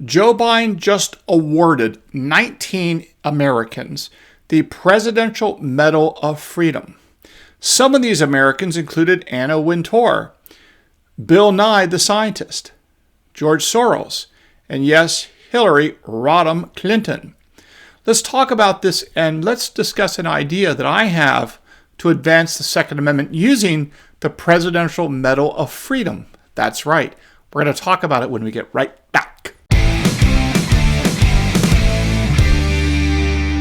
Joe Biden just awarded 19 Americans the Presidential Medal of Freedom. Some of these Americans included Anna Wintour, Bill Nye the scientist, George Soros, and yes, Hillary Rodham Clinton. Let's talk about this and let's discuss an idea that I have to advance the Second Amendment using the Presidential Medal of Freedom. That's right. We're going to talk about it when we get right back.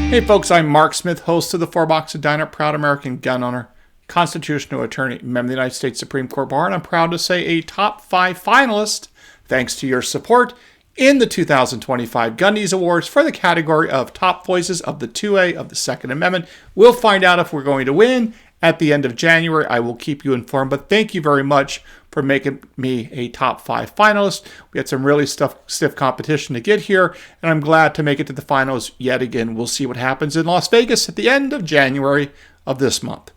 Hey folks, I'm Mark Smith, host of the Four Boxes Diner, proud American gun owner, constitutional attorney, member of the United States Supreme Court Bar, and I'm proud to say a top 5 finalist, thanks to your support, in the 2025 Gundies Awards for the category of Top Voices of the 2A of the Second Amendment. We'll find out if we're going to win at the end of January. I will keep you informed, but thank you very much for making me a top 5 finalist. We had some really stiff competition to get here, and I'm glad to make it to the finals yet again. We'll see what happens in Las Vegas at the end of January of this month.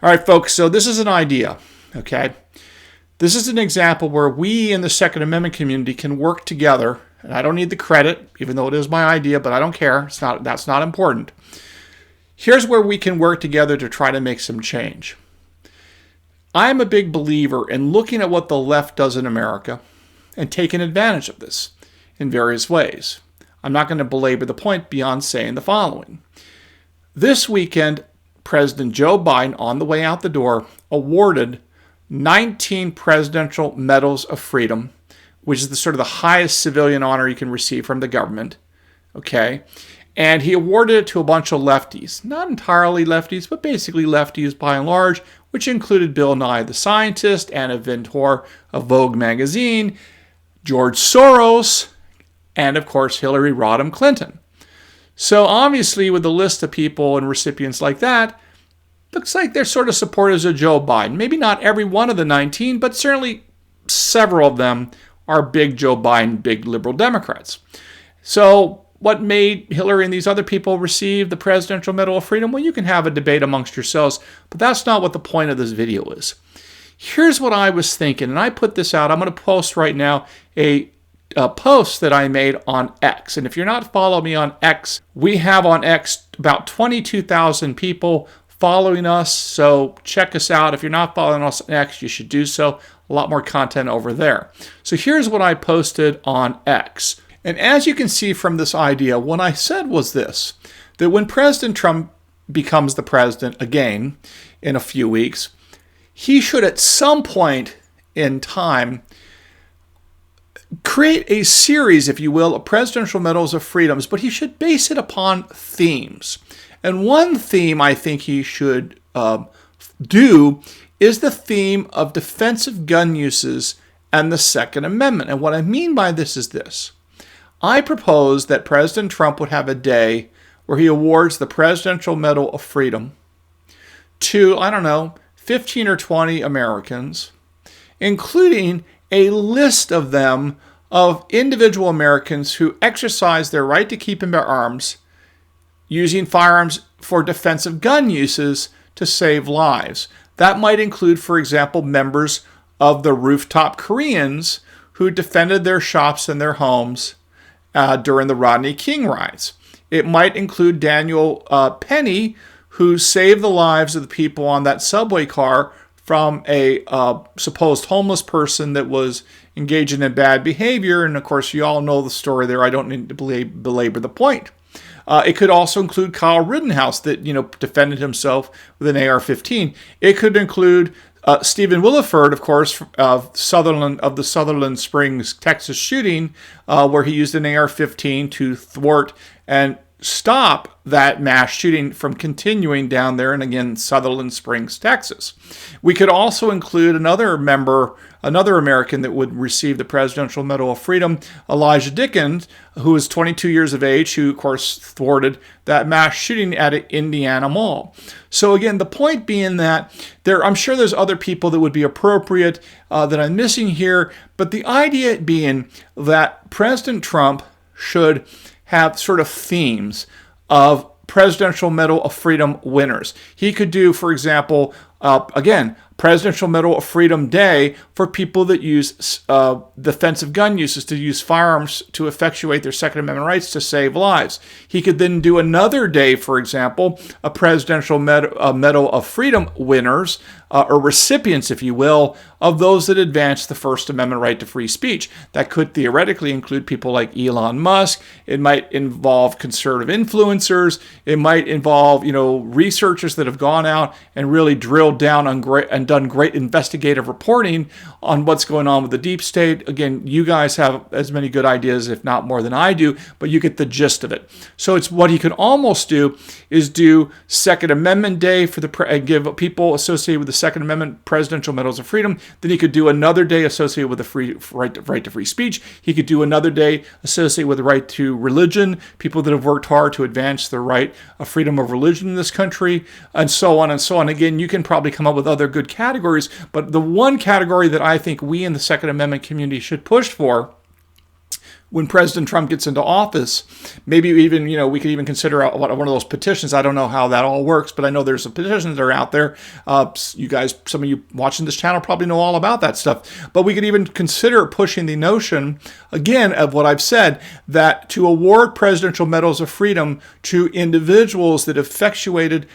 All right, folks, so this is an idea, okay? This is an example where we in the Second Amendment community can work together, and I don't need the credit, even though it is my idea, but I don't care. That's not important. Here's where we can work together to try to make some change. I'm a big believer in looking at what the left does in America and taking advantage of this in various ways. I'm not going to belabor the point beyond saying the following. This weekend, President Joe Biden, on the way out the door, awarded 19 Presidential Medals of Freedom, which is the sort of the highest civilian honor you can receive from the government, okay? And he awarded it to a bunch of lefties. Not entirely lefties, but basically lefties by and large, which included Bill Nye the scientist, Anna Wintour of Vogue magazine, George Soros, and of course Hillary Rodham Clinton. So obviously with a list of people and recipients like that, looks like they're sort of supporters of Joe Biden. Maybe not every one of the 19, but certainly several of them are big Joe Biden, big liberal Democrats. So what made Hillary and these other people receive the Presidential Medal of Freedom? Well, you can have a debate amongst yourselves, but that's not what the point of this video is. Here's what I was thinking, and I put this out. I'm going to post right now a post that I made on X. And if you're not following me on X, we have on X about 22,000 people following us, so check us out. If you're not following us on X, you should do so. A lot more content over there. So here's what I posted on X. And as you can see from this idea, what I said was this, that when President Trump becomes the president again in a few weeks, he should at some point in time create a series, if you will, of Presidential Medals of Freedoms, but he should base it upon themes. And one theme I think he should do is the theme of defensive gun uses and the Second Amendment. And what I mean by this is this. I propose that President Trump would have a day where he awards the Presidential Medal of Freedom to, 15 or 20 Americans, including a list of them of individual Americans who exercise their right to keep and bear arms using firearms for defensive gun uses to save lives. That might include, for example, members of the Rooftop Koreans who defended their shops and their homes during the Rodney King riots. It might include Daniel Penny, who saved the lives of the people on that subway car from a supposed homeless person that was engaging in bad behavior. And of course, you all know the story there. I don't need to belabor the point. It could also include Kyle Rittenhouse that, defended himself with an AR-15. It could include Stephen Williford, of course, of the Sutherland Springs, Texas shooting, where he used an AR-15 to thwart and stop that mass shooting from continuing down there, and again, Sutherland Springs, Texas. We could also include another American that would receive the Presidential Medal of Freedom, Elijah Dickens, who is 22 years of age, who, of course, thwarted that mass shooting at an Indiana mall. So again, the point being that I'm sure there's other people that would be appropriate that I'm missing here, but the idea being that President Trump should have sort of themes of Presidential Medal of Freedom winners. He could do, for example, again, Presidential Medal of Freedom Day for people that use defensive gun uses, to use firearms to effectuate their Second Amendment rights to save lives. He could then do another day, for example, a Presidential Medal of Freedom winners, or recipients, if you will, of those that advance the First Amendment right to free speech. That could theoretically include people like Elon Musk. It might involve conservative influencers. It might involve, researchers that have gone out and really drilled down on and done great investigative reporting on what's going on with the deep state. Again, you guys have as many good ideas, if not more than I do, but you get the gist of it. So it's what he could almost do is do Second Amendment Day for and give people associated with the Second Amendment presidential medals of freedom. Then he could do another day associated with the right to free speech. He could do another day associated with the right to religion, people that have worked hard to advance the right of freedom of religion in this country, and so on and so on. Again, you can probably come up with other good categories, but the one category that I think we in the Second Amendment community should push for when President Trump gets into office, maybe even, we could even consider one of those petitions. I don't know how that all works, but I know there's some petitions that are out there. You guys, some of you watching this channel probably know all about that stuff. But we could even consider pushing the notion, again, of what I've said, that to award presidential medals of freedom to individuals that effectuated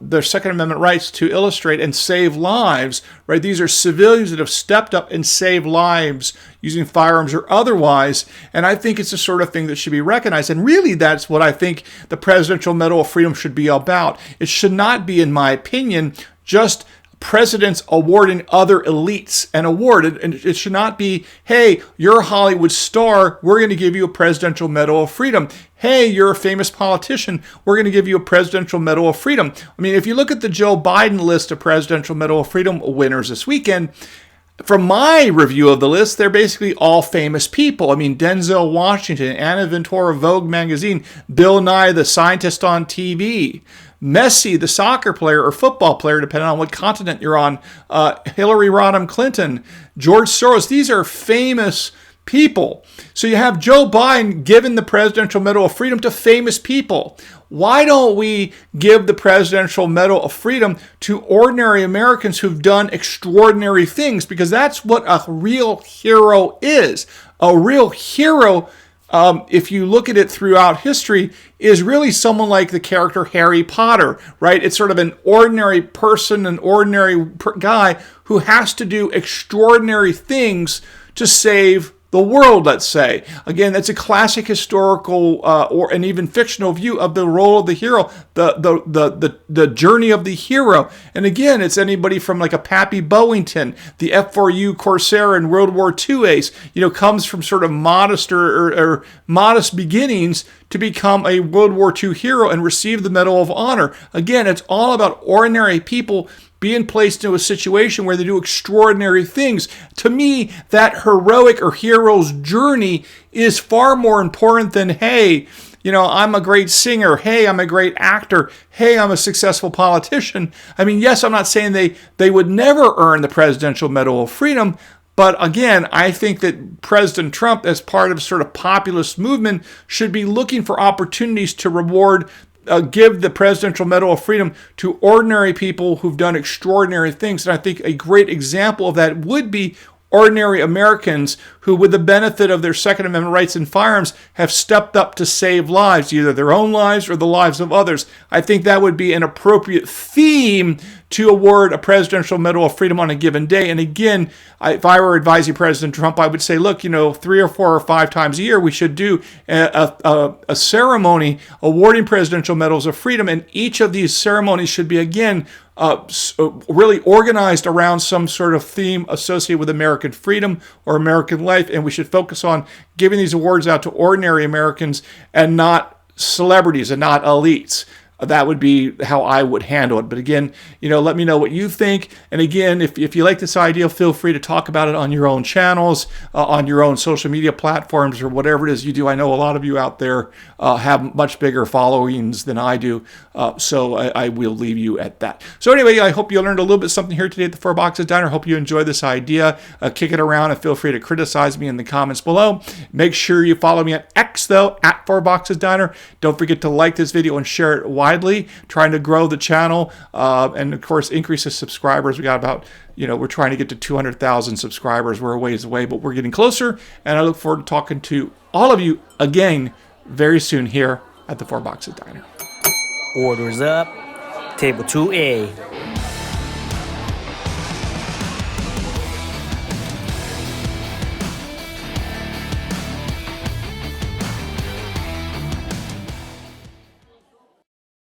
their Second Amendment rights to illustrate and save lives, right? These are civilians that have stepped up and saved lives using firearms or otherwise, and I think it's the sort of thing that should be recognized. And really, that's what I think the Presidential Medal of Freedom should be about. It should not be, in my opinion, just presidents awarding other elites and awarded, and it should not be, hey, you're a Hollywood star, we're going to give you a Presidential Medal of Freedom. Hey, you're a famous politician, we're going to give you a Presidential Medal of Freedom. I mean, if you look at the Joe Biden list of Presidential Medal of Freedom winners this weekend, from my review of the list, they're basically all famous people. I mean, Denzel Washington, Anna Ventura, Vogue magazine, Bill Nye, the scientist on TV, Messi, the soccer player or football player, depending on what continent you're on, Hillary Rodham Clinton, George Soros. These are famous people. So you have Joe Biden giving the Presidential Medal of Freedom to famous people. Why don't we give the Presidential Medal of Freedom to ordinary Americans who've done extraordinary things? Because that's what a real hero is. A real hero, if you look at it throughout history, is really someone like the character Harry Potter, right? It's sort of an ordinary person, an ordinary guy who has to do extraordinary things to save the world, let's say. Again, that's a classic historical or an even fictional view of the role of the hero, the journey of the hero. And again, it's anybody from like a Pappy Boeington, the F4U Corsair in World War II ace, comes from sort of modest or modest beginnings to become a World War II hero and receive the Medal of Honor. Again, it's all about ordinary people being placed into a situation where they do extraordinary things. To me, that heroic or hero's journey is far more important than, hey, I'm a great singer. Hey, I'm a great actor. Hey, I'm a successful politician. I mean, yes, I'm not saying they would never earn the Presidential Medal of Freedom, but again, I think that President Trump, as part of sort of populist movement, should be looking for opportunities to reward give the Presidential Medal of Freedom to ordinary people who've done extraordinary things. And I think a great example of that would be ordinary Americans who, with the benefit of their Second Amendment rights and firearms, have stepped up to save lives, either their own lives or the lives of others. I think that would be an appropriate theme to award a Presidential Medal of Freedom on a given day. And again, if I were advising President Trump, I would say, look, 3 or 4 or 5 times a year, we should do a ceremony awarding Presidential Medals of Freedom. And each of these ceremonies should be, again, really organized around some sort of theme associated with American freedom or American life. And we should focus on giving these awards out to ordinary Americans and not celebrities and not elites. That would be how I would handle it. But again, let me know what you think. And again, if you like this idea, feel free to talk about it on your own channels, on your own social media platforms, or whatever it is you do. I know a lot of you out there have much bigger followings than I do. So I will leave you at that. So anyway, I hope you learned a little bit something here today at the Four Boxes Diner. Hope you enjoy this idea. Kick it around and feel free to criticize me in the comments below. Make sure you follow me on X, though, at Four Boxes Diner. Don't forget to like this video and share it widely widely, trying to grow the channel, and of course increase the subscribers. We got about, we're trying to get to 200,000 subscribers. We're a ways away, but we're getting closer, and I look forward to talking to all of you again very soon here at the Four Boxes Diner. Orders up. Table 2A.